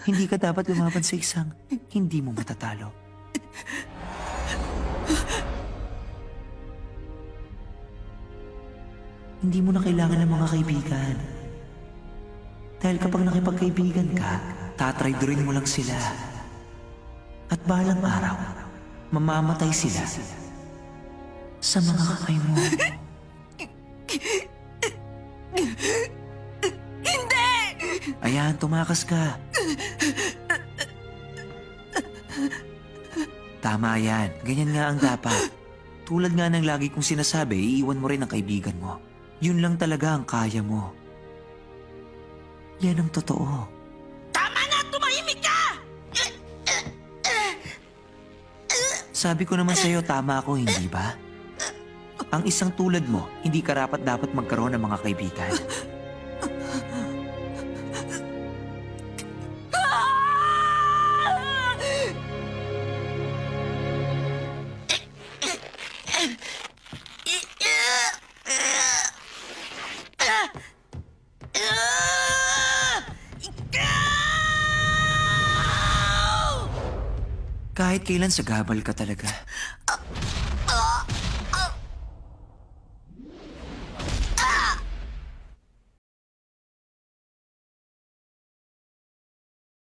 Hindi ka dapat lumaban sa isang hindi mo matatalo. Hindi mo na kailangan ng mga kaibigan. Dahil kapag nakipagkaibigan ka, tatraydorin mo lang sila. At balang araw, mamamatay sila sa mga kamay mo. Hindi! Ayan, tumakas ka. Tama yan. Ganyan nga ang dapat. Tulad nga ng lagi kong sinasabi, iiwan mo rin ang kaibigan mo. Yun lang talaga ang kaya mo. Yan ang totoo. Tama na! Tumahimik ka! Sabi ko naman sa'yo, tama ako, hindi ba? Ang isang tulad mo, hindi karapat dapat magkaroon ng mga kaibigan. Kahit kailan sagabal ka talaga.